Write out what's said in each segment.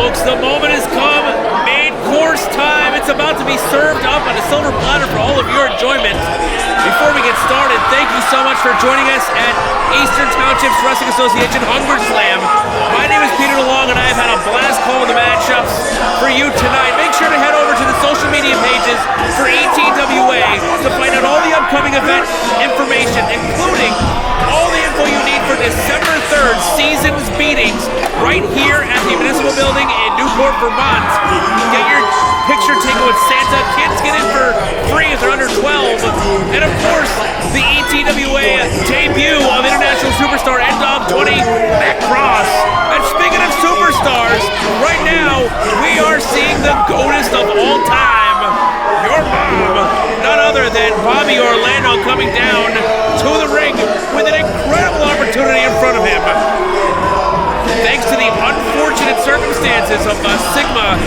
folks, the moment has come. Main course time. It's about to be served up on a silver platter for all of your enjoyment. Before we get started, thank you so much for joining us at Eastern Townships Wrestling Association Hunger Slam. My name is Peter DeLonge, and I have had a blast calling the matchups for you tonight. Make sure to head over to the social media pages for ETWA to find out all the upcoming event information, including all the info you need for December 3rd season's beatings right here at the Municipal Building in Newport, Vermont. Get your picture taken with Santa. Kids get in for free if they're under 12. And of course, the ETWA debut of international superstar N-Dog 20, Matt Cross. And speaking of superstars, right now we are seeing the GOATest of all time, your mom, none other than Bobby Orlando, coming down to the ring with an incredible opportunity in front of him. Thanks to the unfortunate circumstances of Sigma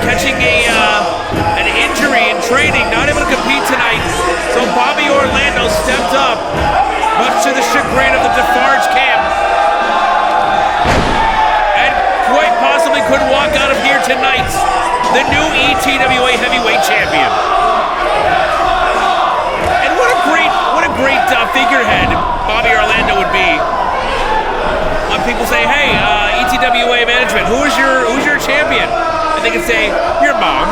catching an injury in training, not able to compete tonight. So Bobby Orlando stepped up, much to the chagrin of the Defarge camp, and quite possibly could walk out of here tonight the new ETWA heavyweight champion. And what a great figurehead Bobby Orlando would be. When people say, hey, ETWA management, who's your champion? And they can say, your mom.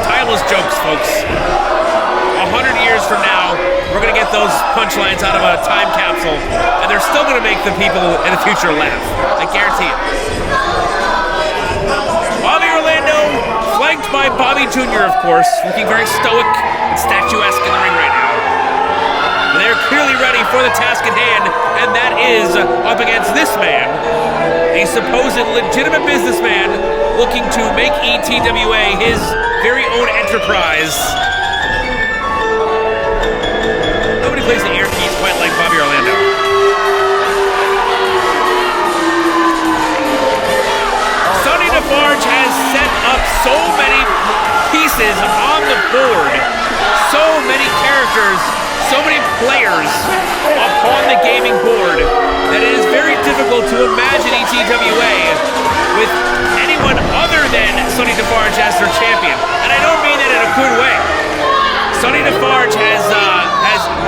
Timeless jokes, folks. 100 years from now, we're going to get those punchlines out of a time capsule, and they're still going to make the people in the future laugh. I guarantee it. Bobby Orlando, flanked by Bobby Jr., of course, looking very stoic and statuesque in the ring right now. They're clearly ready for the task at hand, and that is up against this man, a supposed legitimate businessman looking to make ETWA his very own enterprise. Nobody plays the ear keys quite like Bobby Orlando. Sonny Defarge has set up so many pieces on the board, so many characters, so many players upon the gaming board that it is very difficult to imagine ETWA with anyone other than Sonny Defarge as their champion. And I don't mean that in a good way. Sonny Defarge has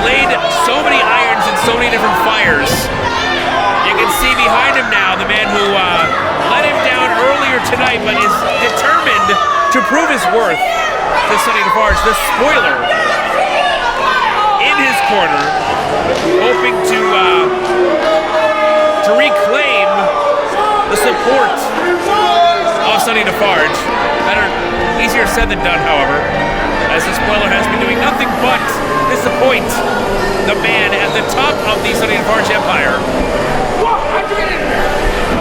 laid so many irons in so many different fires. You can see behind him now the man who let him down earlier tonight, but is determined to prove his worth to Sonny Defarge, the spoiler, in his corner, hoping to reclaim the support of Sonny Defarge. Easier said than done, however, as the spoiler has been doing nothing but disappoint the man at the top of the Sonny Defarge empire.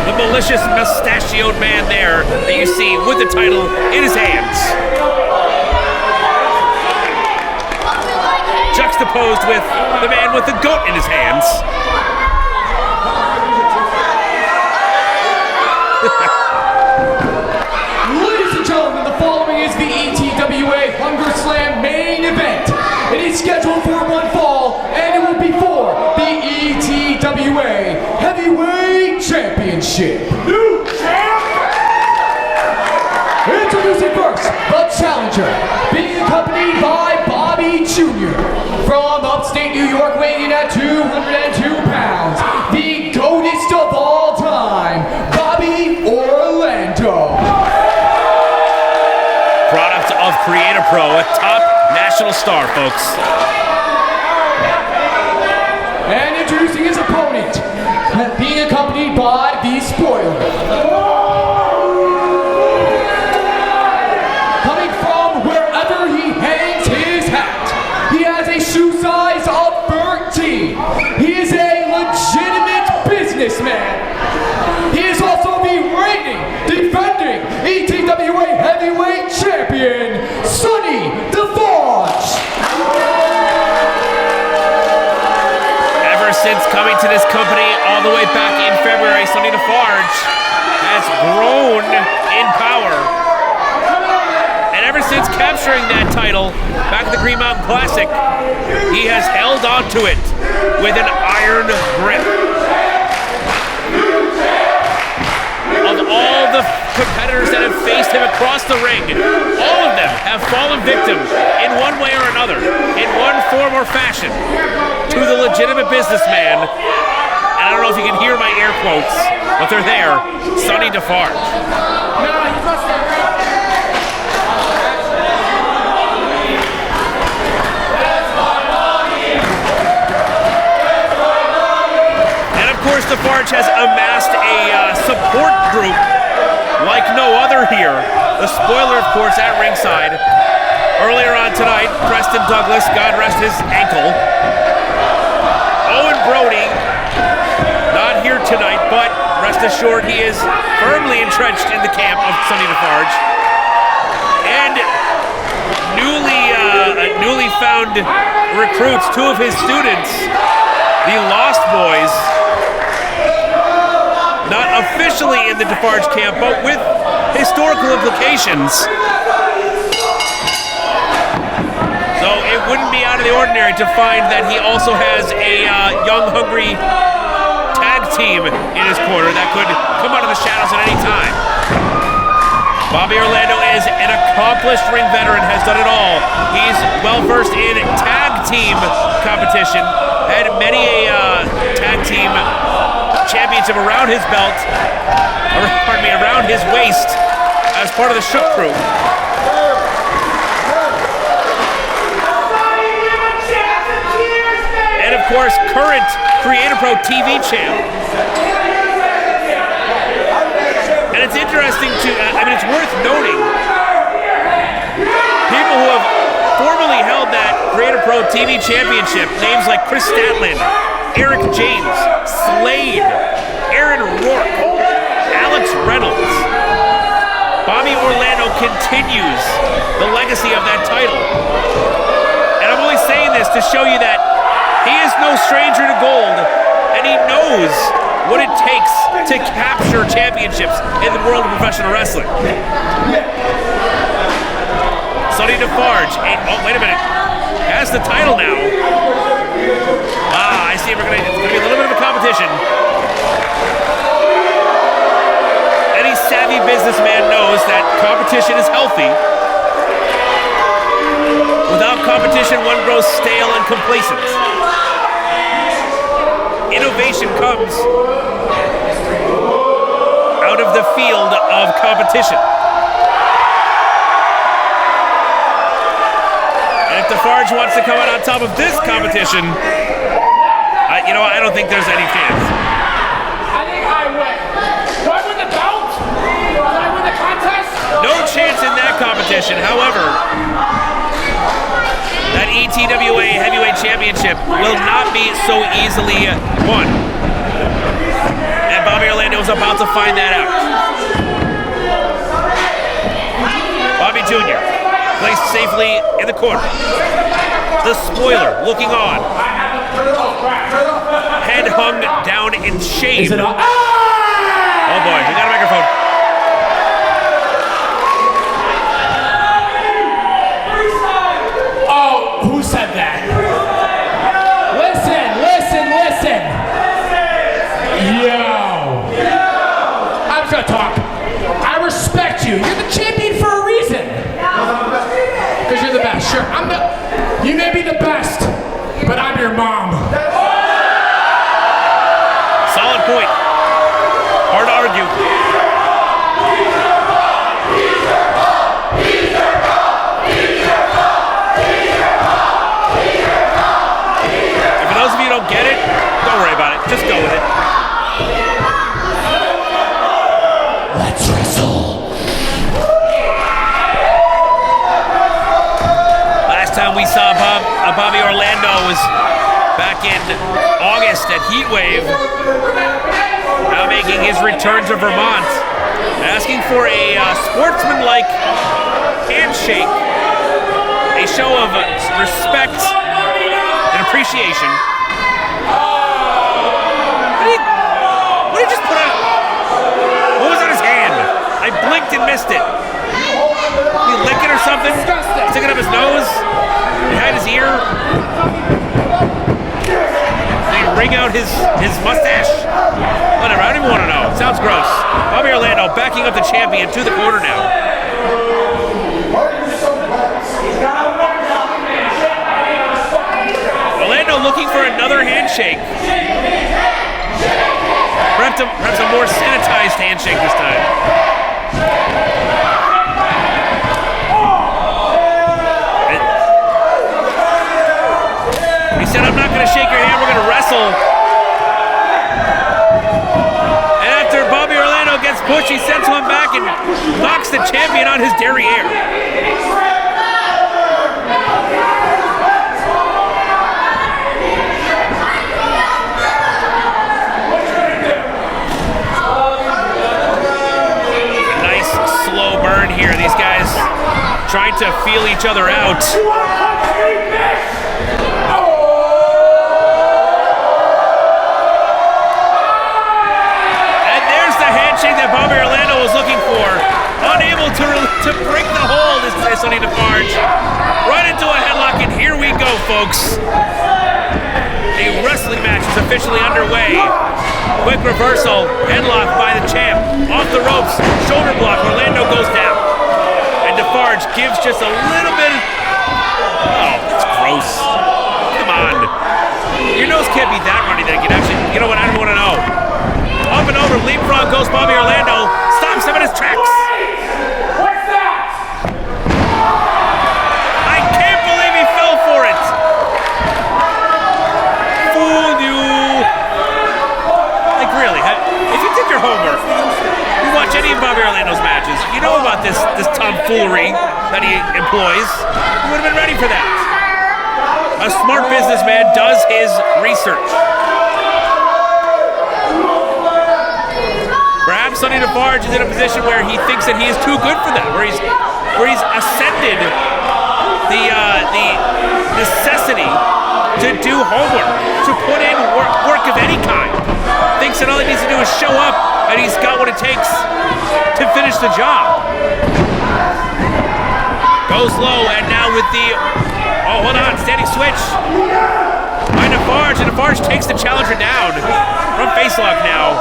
The malicious mustachioed man there that you see with the title in his hands. Juxtaposed with the man with the goat in his hands. Ladies and gentlemen, the following is the ETWA Hunger Slam main event. It is scheduled for one fall, and it will be for the ETWA Heavyweight Championship. New champ! Introducing first, the challenger, being accompanied by Bobby Jr. From upstate New York, weighing in at 202 pounds, the GOATest of all time, Bobby Orlando. Product of Creator Pro, a top national star, folks. And introducing his opponent, being accompanied by the spoiler. Coming from wherever he hangs his hat, he has a shoe size of 13. He is a legitimate businessman. He is also the reigning, defending ETWA Heavyweight Champion, Sonny Defarge. Ever since coming to this company all the way back in February, Sonny Defarge has grown in power. And ever since capturing that title back at the Green Mountain Classic, he has held on to it with an iron grip. all the competitors that have faced him across the ring, all of them have fallen victim in one way or another, in one form or fashion, to the legitimate businessman. And I don't know if you can hear my air quotes, but they're there, Sonny Defarge. Of course, Defarge has amassed a support group like no other here. The spoiler, of course, at ringside. Earlier on tonight, Preston Douglas, God rest his ankle. Owen Brody, not here tonight, but rest assured he is firmly entrenched in the camp of Sonny Defarge. And newly found recruits, two of his students, the Lost Boys, not officially in the Defarge camp, but with historical implications. So it wouldn't be out of the ordinary to find that he also has a young, hungry tag team in his corner that could come out of the shadows at any time. Bobby Orlando is an accomplished ring veteran, has done it all. He's well-versed in tag team competition, had many a tag team championship around his belt, around his waist as part of the Shook crew. And of course, current Creator Pro TV champ. And it's interesting to, it's worth noting, people who have formerly held that Creator Pro TV championship, names like Chris Statland, Eric James, Slade, Aaron Rourke, Alex Reynolds. Bobby Orlando continues the legacy of that title. And I'm only saying this to show you that he is no stranger to gold, and he knows what it takes to capture championships in the world of professional wrestling. Sonny Defarge, oh, wait a minute, has the title now. I see it's going to be a little bit of a competition. Any savvy businessman knows that competition is healthy. Without competition, one grows stale and complacent. Innovation comes out of the field of competition. And if Defarge wants to come out on top of this competition, I don't think there's any chance. I think I win. Do I win the belt? Do I win the contest? No chance in that competition. However, that ETWA Heavyweight Championship will not be so easily won. And Bobby Orlando is about to find that out. Bobby Jr. placed safely in the corner. The spoiler looking on. Head hung down in shame. Is it all? Oh boy, we got a microphone. Oh, who said that? Listen. Yo. I'm just gonna talk. I respect you. You're the champion for a reason. Because you're the best. Sure, you may be the best, but I'm your mom. Solid point. Hard to argue. And for those of you who don't get it, don't worry about it. Just go with it. Let's wrestle. Last time we saw Bobby Orlando was back in August at Heatwave. Now making his return to Vermont, asking for a sportsmanlike handshake, a show of respect and appreciation. What did he just put on? What was on his hand? I blinked and missed it. Did he lick it or something? Stick it up his nose? Behind his ear? Did he wring out his mustache? Whatever, I don't even want to know. Sounds gross. Bobby Orlando backing up the champion to the corner now. Orlando looking for another handshake. Perhaps a more sanitized handshake this time. He said, I'm not going to shake your hand, we're going to wrestle. And after Bobby Orlando gets pushed, he sends one back and knocks the champion on his derriere. A nice slow burn here. These guys trying to feel each other out. That Bobby Orlando was looking for. Unable to break the hold is Sonny Defarge. Right into a headlock, and here we go, folks. A wrestling match is officially underway. Quick reversal, headlock by the champ. Off the ropes, shoulder block, Orlando goes down. And Defarge gives just a little bit. Oh, that's gross. Come on. Your nose can't be that runny that you can actually, you know what, I don't want to know. Up and over, leapfrog goes Bobby Orlando. Stops him in his tracks. What's that? I can't believe he fell for it. Fooled you. Like really, if you did your homework, you watch any of Bobby Orlando's matches, you know about this tomfoolery that he employs. You would have been ready for that. A smart businessman does his research. Perhaps Sonny Defarge is in a position where he thinks that he is too good for that, where he's ascended the necessity to do homework, to put in work of any kind. Thinks that all he needs to do is show up, and he's got what it takes to finish the job. Goes low, and now with the hold on, standing switch by Defarge, and Defarge takes the challenger down from facelock now.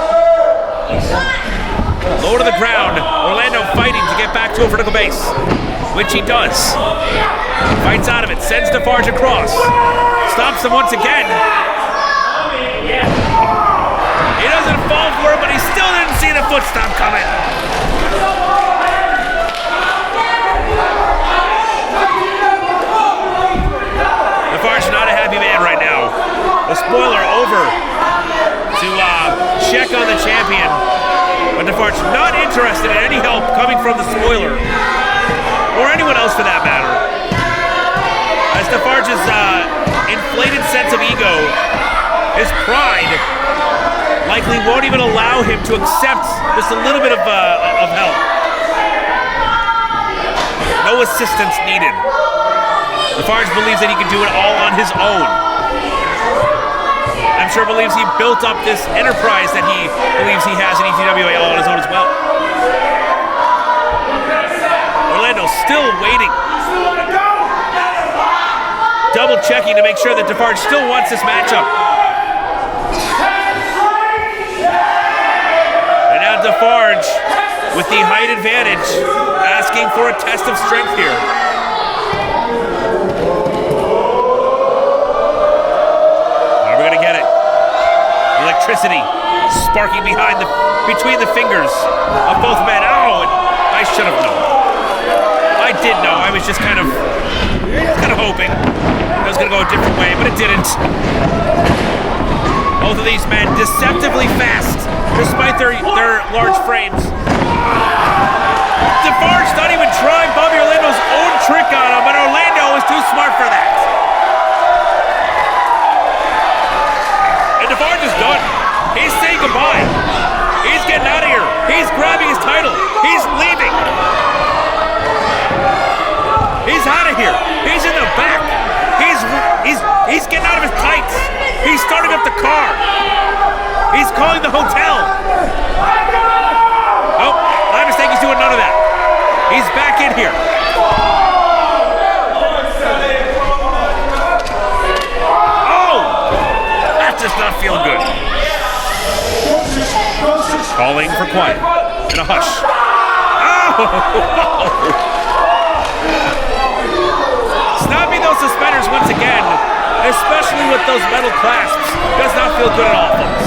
Low to the ground, Orlando fighting to get back to a vertical base, which he does. Fights out of it, sends Defarge across, stops him once again. He doesn't fall for it, but he still didn't see the foot stomp coming. Defarge not a happy man right now. The spoiler over to check on the champion. But Defarge not interested in any help coming from the spoiler, or anyone else for that matter. As Defarge's inflated sense of ego, his pride, likely won't even allow him to accept just a little bit of help. No assistance needed. Defarge believes that he can do it all on his own. I'm sure believes he built up this enterprise that he believes he has in ETWA all on his own as well. Orlando still waiting. Double checking to make sure that Defarge still wants this matchup. And now Defarge with the height advantage, asking for a test of strength here. Are we gonna get it? Electricity sparking between the fingers of both men. Oh, I should have known. I did know. I was just kind of hoping it was going to go a different way, but it didn't. Both of these men deceptively fast, despite their large frames. Defarge not even trying Bobby Orlando's own trick on him, but Orlando is too smart for that. And Defarge is done. He's saying goodbye. He's getting out of here. He's grabbing his title. He's leaving. He's out of here. He's in the back. He's getting out of his tights. He's starting up the car. He's calling the hotel. Oh, my mistake. He's doing none of that. He's back in here. Oh! does not feel good. Calling for quiet and a hush. Oh! Snapping those suspenders once again, especially with those metal clasps, does not feel good at all, folks.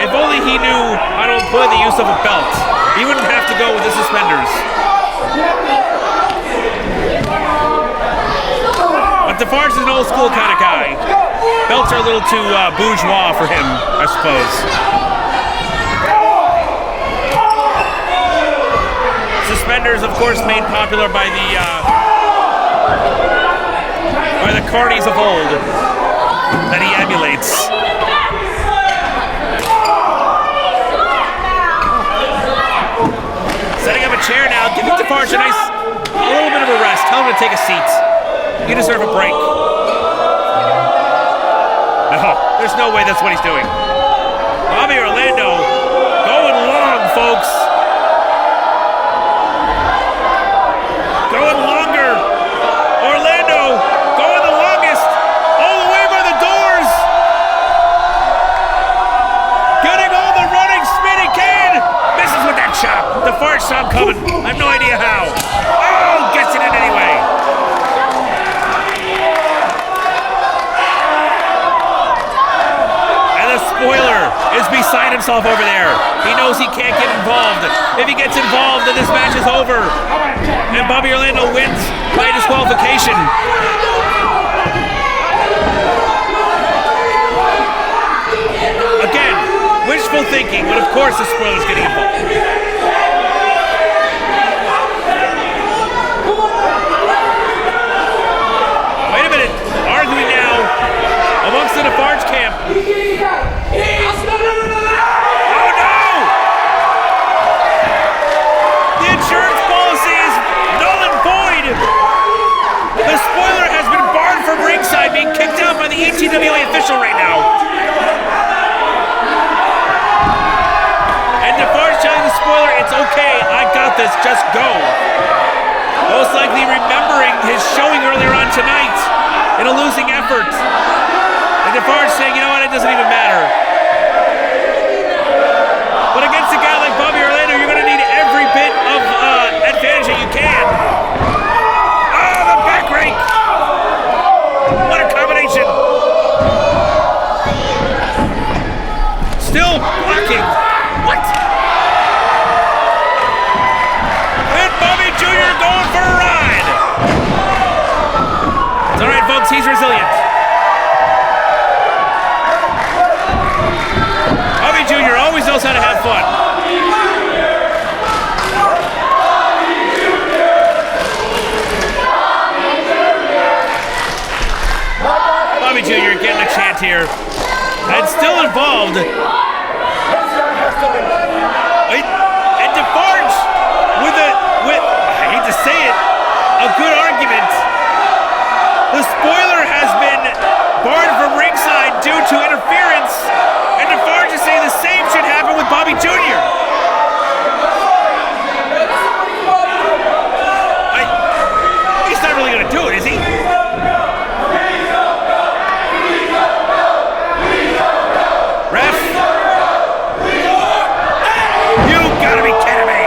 If only he knew how to employ the use of a belt, he wouldn't have to go with the suspenders. But Defarge is an old school kind of guy. Belts are a little too bourgeois for him, I suppose. Suspenders, of course, made popular by the carnies of old that he emulates. Setting up a chair now, giving Defarge a little bit of a rest. Tell him to take a seat. You deserve a break. No, there's no way that's what he's doing. Bobby Orlando going long, folks. Going longer. Orlando going the longest. All the way by the doors. Getting all the running spin he can. Misses with that chop. Defarge saw him coming. I have no idea how. Oh, gets it in anyway. Spoiler is beside himself over there. He knows he can't get involved. If he gets involved, then this match is over. And Bobby Orlando wins by disqualification. Again, wishful thinking, but of course the spoiler's getting involved. Wait a minute. Arguing now amongst the Defarge camp. Oh no! The insurance policy is null and void. The spoiler has been barred from ringside, being kicked out by the ETWA official right now. And Defarge telling the spoiler, it's okay, I got this, just go. Most likely remembering his showing earlier on tonight in a losing effort. And Defarge saying, you know what, it doesn't even matter. But against a guy like Bobby Orlando, you're going to need every bit of advantage that you can. Oh, the back rake! What a combination! Still blocking. What? And Bobby Jr. going for a ride. It's all right, folks, he's resilient. Jr. always knows how to have fun. Bobby Jr. getting a chant here. And still involved. And Defarge with I hate to say it, a good argument. The spoiler has been barred from ringside due to interference. And Defarge is saying the same should happen with Bobby Jr. He's not really going to do it, is he? Ref. You gotta be kidding me.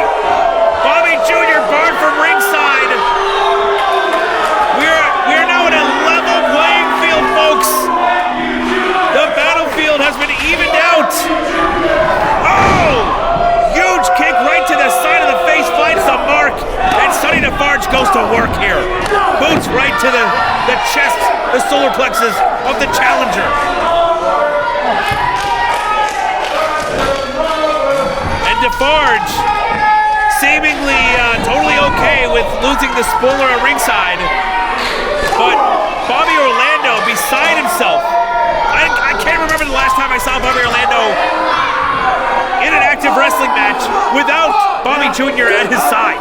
Bobby Jr. barred from ringside. We are now in a level playing field, folks. The battlefield has been evened out. Oh! Huge kick right to the side of the face, finds the mark, and Sonny Defarge goes to work here. Boots right to the chest, the solar plexus of the challenger. And Defarge seemingly totally okay with losing the spoiler at ringside, but Bobby Orlando beside himself. I can't remember the last time I saw Bobby Orlando in an active wrestling match without Bobby Jr. at his side,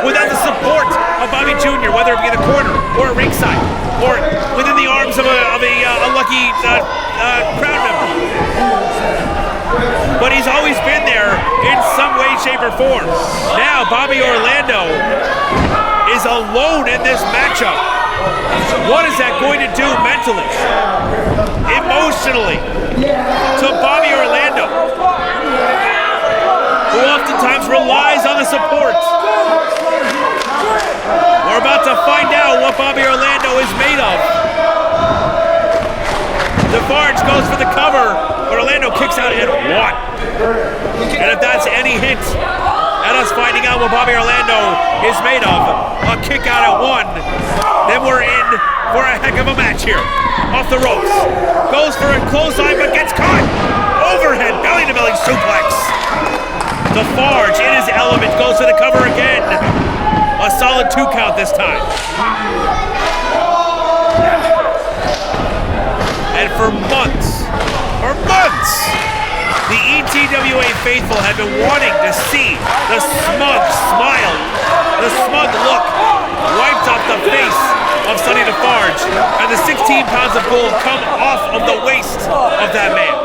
without the support of Bobby Jr., whether it be in the corner or at ringside or within the arms of a lucky crowd member. But he's always been there in some way, shape, or form. Now Bobby Orlando is alone in this matchup. What is that going to do mentally, emotionally, to Bobby Orlando, who oftentimes relies on the support? We're about to find out what Bobby Orlando is made of. Defarge goes for the cover, but Orlando kicks out at 1. And if that's any hint at us finding out what Bobby Orlando is made of, a kick out at 1, then we're in for a heck of a match here. Off the ropes, goes for a clothesline but gets caught. Overhead belly-to-belly suplex. Defarge in his element goes for the cover again. A solid 2 count this time. And for months, the ETWA faithful have been wanting to see the smug smile, the smug look wiped off the face of Sonny Defarge, and the 16 pounds of gold come off of the waist of that man.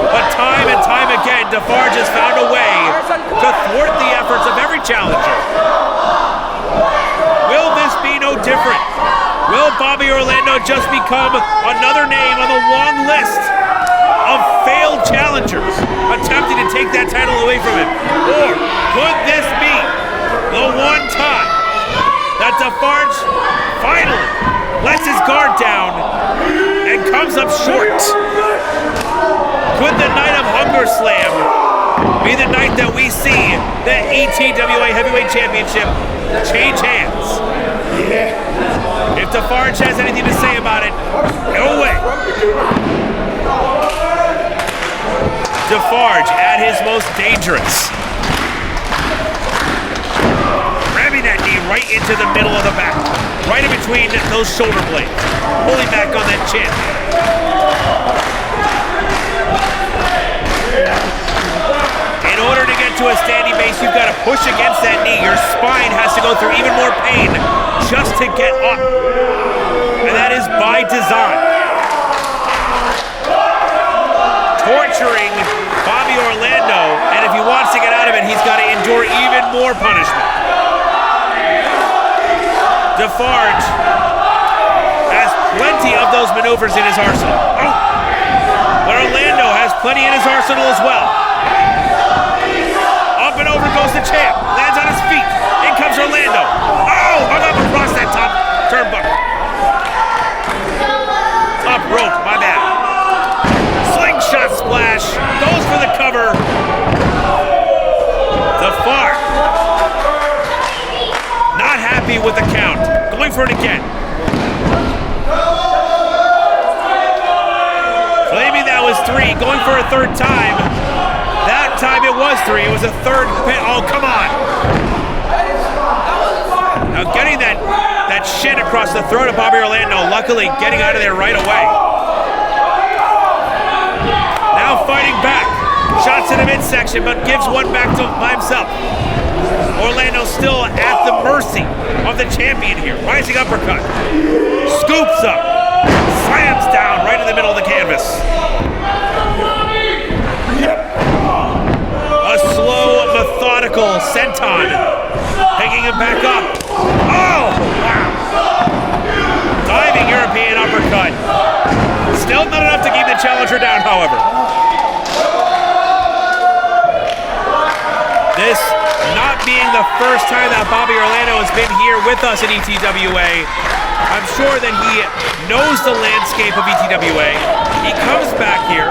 But time and time again, Defarge has found a way to thwart the efforts of every challenger. Will this be no different? Will Bobby Orlando just become another name on the long list of failed challengers attempting to take that title away from him? Or could this be the one time that Defarge finally lets his guard down and comes up short? Could the night of Hunger Slam be the night that we see the ETWA Heavyweight Championship change hands? If Defarge has anything to say about it, no way. Defarge at his most dangerous. Ramming that knee right into the middle of the back. Right in between those shoulder blades. Pulling back on that chin. In order to get to a standing base, you've got to push against that knee. Your spine has to go through even more pain just to get up. And that is by design. Torturing Bobby Orlando, and if he wants to get out of it, he's got to endure even more punishment. Defarge has plenty of those maneuvers in his arsenal. Oh. But Orlando has plenty in his arsenal as well. Up and over goes the champ. Lands on his feet. In comes Orlando. Oh, hung up across that top turnbuckle. Top rope, my bad. Slingshot splash. Goes for the cover. Defarge. Not happy with the count. Going for it again. Claiming that was 3. Going for a 3rd time. That time it was 3. It was a 3rd pin. Oh, come on. Now getting that shin across the throat of Bobby Orlando. Luckily getting out of there right away. Now fighting back. Shots in the midsection, but gives one back by himself. Orlando still at the mercy of the champion here. Rising uppercut. Scoops up. Slams down right in the middle of the canvas. A slow, methodical senton. Picking him back up. Oh! Wow. Diving European uppercut. Still not enough to keep the challenger down, however. This not being the first time that Bobby Orlando has been here with us at ETWA, I'm sure that he knows the landscape of ETWA. He comes back here.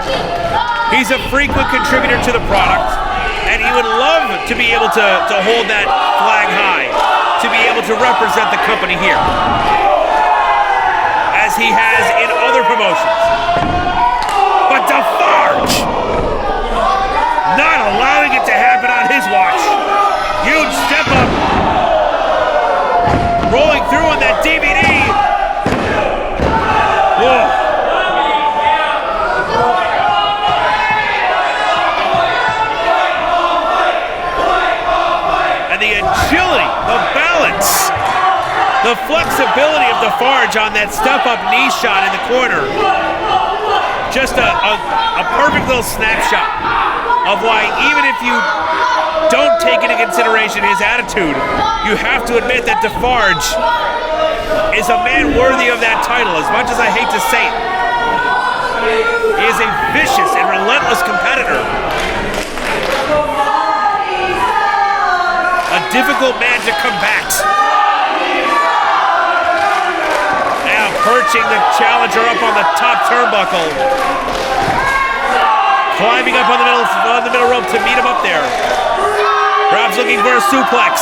He's a frequent contributor to the product, and he would love to be able to hold that flag high, to be able to represent the company here, as he has in other promotions. But Defarge, not allowing it to happen on his watch. Huge step up. Rolling through on that DVD. Whoa. And the agility, the balance, the flexibility of Defarge on that step-up knee shot in the corner. Just a perfect little snapshot of why, even if you don't take into consideration his attitude, you have to admit that Defarge is a man worthy of that title, as much as I hate to say it. He is a vicious and relentless competitor. A difficult man to combat. Now perching the challenger up on the top turnbuckle. Climbing up on the middle rope to meet him up there. Perhaps looking for a suplex.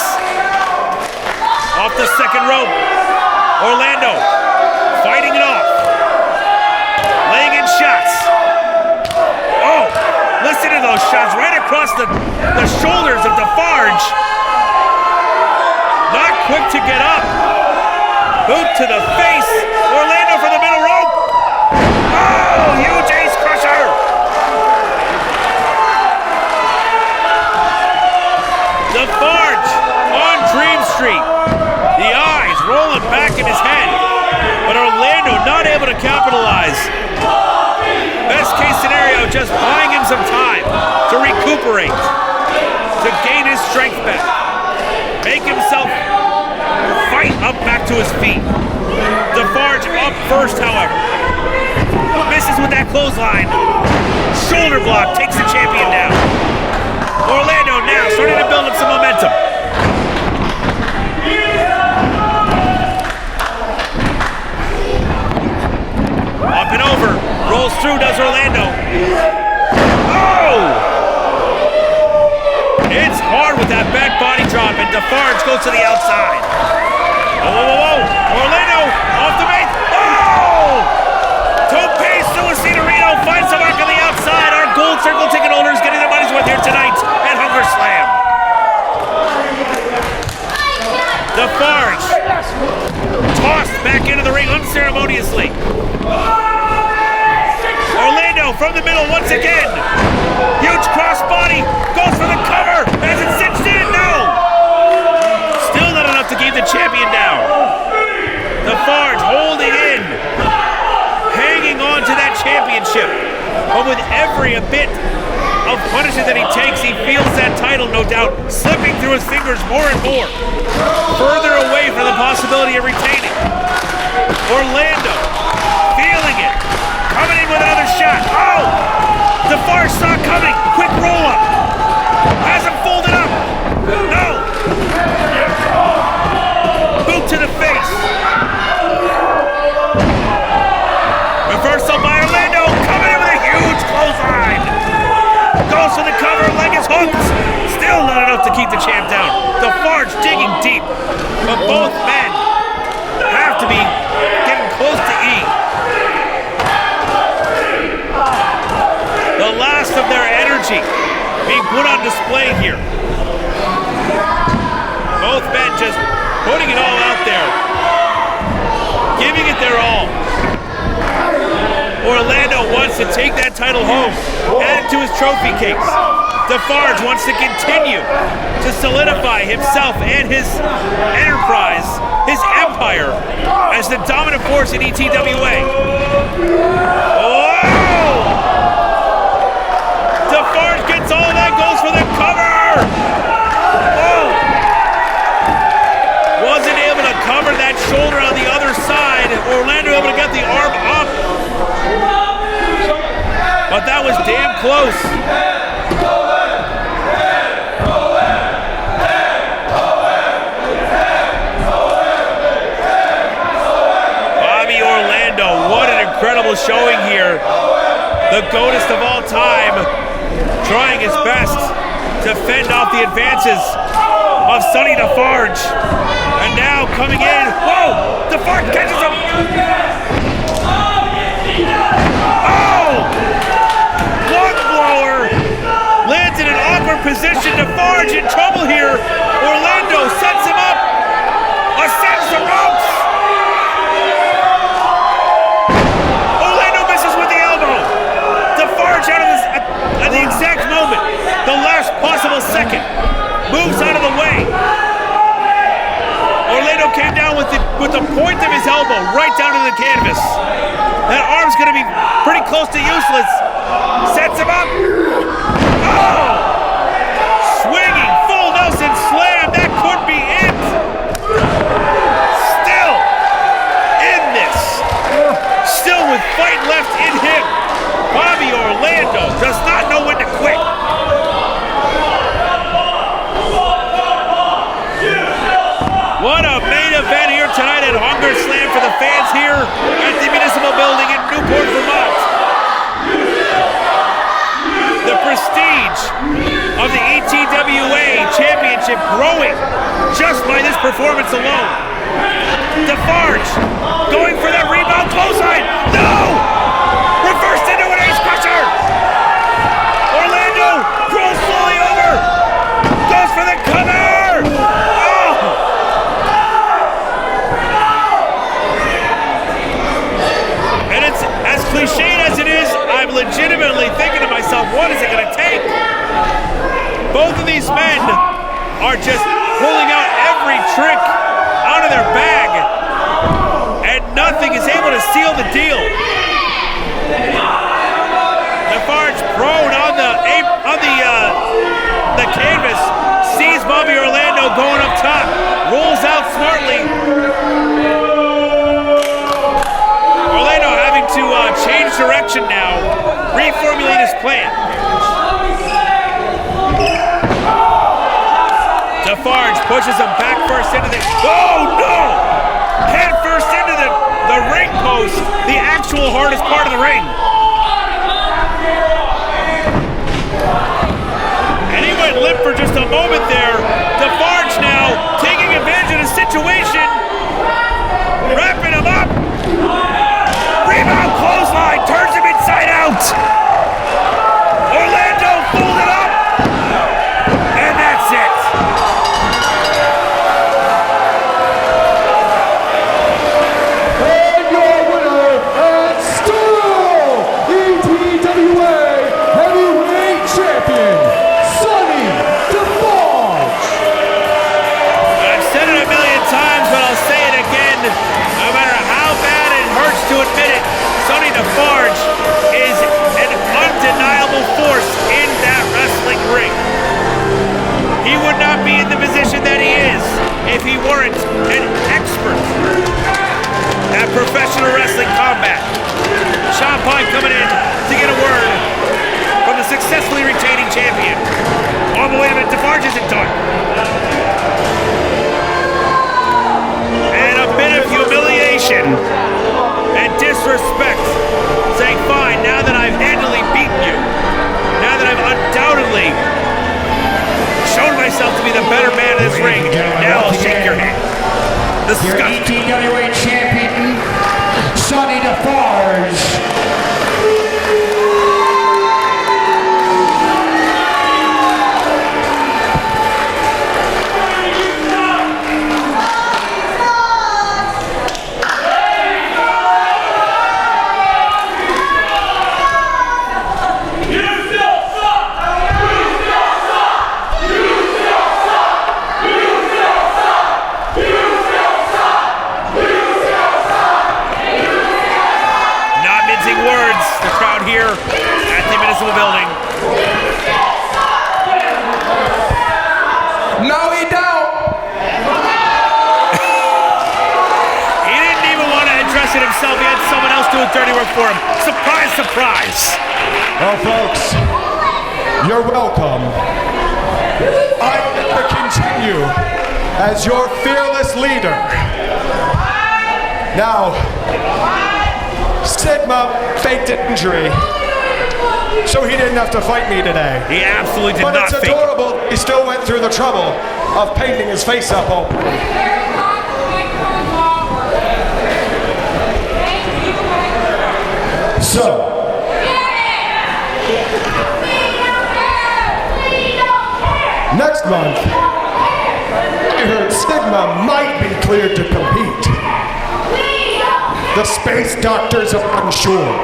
Off the second rope. Orlando fighting it off. Laying in shots. Oh, listen to those shots right across the shoulders of Defarge. Not quick to get up. Boot to the face. Orlando for the middle rope. Oh, huge ace crusher. Defarge on Dream Street. The eyes rolling back in his head. But Orlando not able to capitalize. Best case scenario, just buying him some time to recuperate, to gain his strength back, make himself fight up back to his feet. Defarge up first, however. Misses with that clothesline. Shoulder block takes the champion down. Orlando now starting to build up some momentum. Up and over. Rolls through, does Orlando. Oh! It's hard with that back body drop, and Defarge goes to the outside. Oh! Orlando off the base. Oh! Tope Suicidorino finds the mark on the outside. Our gold circle ticket holders getting their money's worth here tonight at Hunger Slam. Defarge tossed back into the ring unceremoniously. Orlando from the middle once again. Huge crossbody. Goes for the cover. Has it cinched in? No. Still not enough to keep the champion down. Defarge holding in. Hanging on to that championship. But with every bit of punishment that he takes, he feels that title, no doubt, slipping through his fingers more and more. Further away from the possibility of retaining. Orlando feeling it. Coming in with another shot. Oh! Defarge saw it coming. Quick roll up. Has him folded up. No! Boot to the face. Reversal by Orlando. Coming in with a huge clothesline. Goes for the cover. Leg is hooked. Still not enough to keep the champ down. Defarge digging deep. But both men have to be getting close to E. The last of their energy being put on display here. Both men just putting it all out there. Giving it their all. Orlando wants to take that title home, add it to his trophy case. Defarge wants to continue to solidify himself and his enterprise, his empire, as the dominant force in ETWA. Oh! Defarge gets all that, goes for the cover! Oh! Wasn't able to cover that shoulder on the other side. Orlando able to get the arm up. But that was damn close. Bobby Orlando, what an incredible showing here. The GOATest of all time, trying his best to fend off the advances of Sonny Defarge. And now coming in, whoa! Defarge catches him! Oh! Lung blower! Lands in an awkward position. Defarge in trouble here. Orlando sets him up. Ascends the ropes. Orlando misses with the elbow. Defarge out of this at the exact moment, the last possible second, moves out of the way. Orlando came down with the point of his elbow right down to the canvas. That arm's going to be pretty close to useless. Sets him up. Oh! Swinging full Nelson slam. That could be it. Still begins here at the Municipal Building in Newport, Vermont. The prestige of the ETWA Championship growing just by this performance alone. Defarge going for that rebound clothesline. No! Reversed into an ace crusher. Orlando rolls slowly over. Goes for the cover. Oh! And it's as cliched as it is, I'm legitimately thinking to myself, what is it going to take? Both of these men are just pulling out every trick out of their bag, and nothing is able to seal the deal. Defarge prone on the canvas, sees Bobby Orlando going up top, rolls out smartly. Orlando having to change direction now, reformulate his plan. Defarge pushes him back first into the... Oh, no! Head first into the ring post, the actual hardest part of the ring. And he went limp for just a moment there. Defarge now taking advantage of the situation, wrapping him up. Rebound clothesline, turns him inside out. Orlando folded up, and that's it. And your winner and still ETWA Heavyweight Champion, Sonny Defarge. I've said it a million times, but I'll say it again. No matter how bad it hurts to admit it, Sonny Defarge is an undeniable force in that wrestling ring. He would not be in the position that he is if he weren't an expert at professional wrestling combat. Sean Pine coming in to get a word from the successfully retaining champion. Oh, but wait a minute, Defarge isn't done. And a bit of humiliation and disrespect, saying, fine, now that I've handily beaten you, now that I've undoubtedly shown myself to be the better man in this ring, now I'll shake your hand. Disgusting. ETWA Champion, Sonny Defarge. Here at the Municipal Building. No, he don't. He didn't even want to address it himself. He had someone else do his dirty work for him. Surprise, surprise. Well, folks, you're welcome. I'm going to continue as your fearless leader. Now, Sigma faked an injury, so he didn't have to fight me today. He absolutely did but not it's fake it. adorable. He still went through the trouble of painting his face up open. So, next month, I heard Sigma might be cleared to compete. The space doctors are unsure.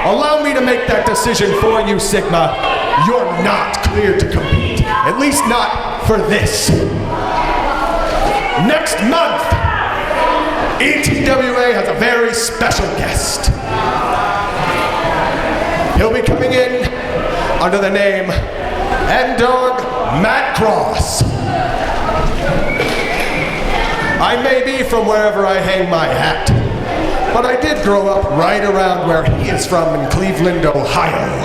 Allow me to make that decision for you, Sigma. You're not cleared to compete. At least not for this. Next month, ETWA has a very special guest. He'll be coming in under the name M-Dog Matt Cross. I may be from wherever I hang my hat, but I did grow up right around where he is from in Cleveland, Ohio.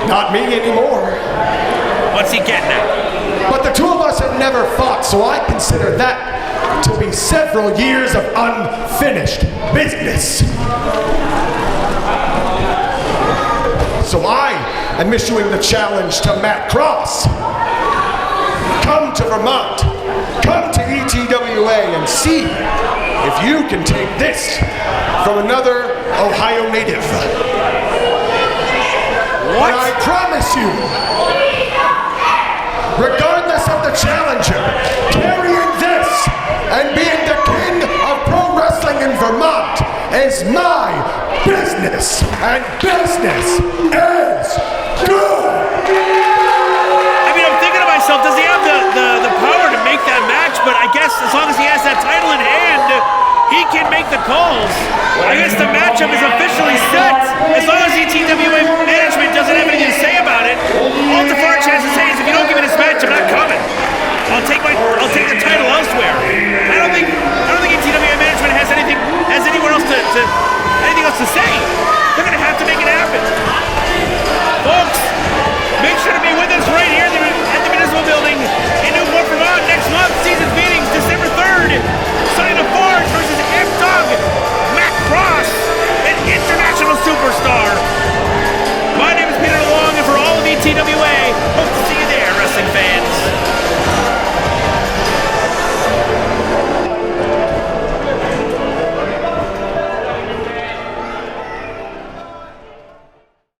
Not me anymore. What's he getting at? But the two of us have never fought, so I consider that to be several years of unfinished business. So I am issuing the challenge to Matt Cross. Come to Vermont, come to ETWA and see if you can take this from another Ohio native. What? And I promise you, regardless of the challenger, carrying this and being the king of pro wrestling in Vermont is my business, and business is good. I mean, I'm thinking to myself, does he have the power to make that match? But I guess as long as he has that title in hand, he can make the calls. I guess the matchup is officially set. As long as ETWA management doesn't have anything to say about it, all Defarge has to say is, if you don't give me this match, I'm not coming. I'll take the title elsewhere. I don't think ETWA management has anyone else anything else to say. They're gonna have to make it happen. Folks, make sure to be with us right here at the Municipal Building in Newport, Vermont next month. Season's meetings, December 3rd. Sonny Defarge versus F-Dog Matt Cross, an international superstar. My name is Peter DeLonge, and for all of ETWA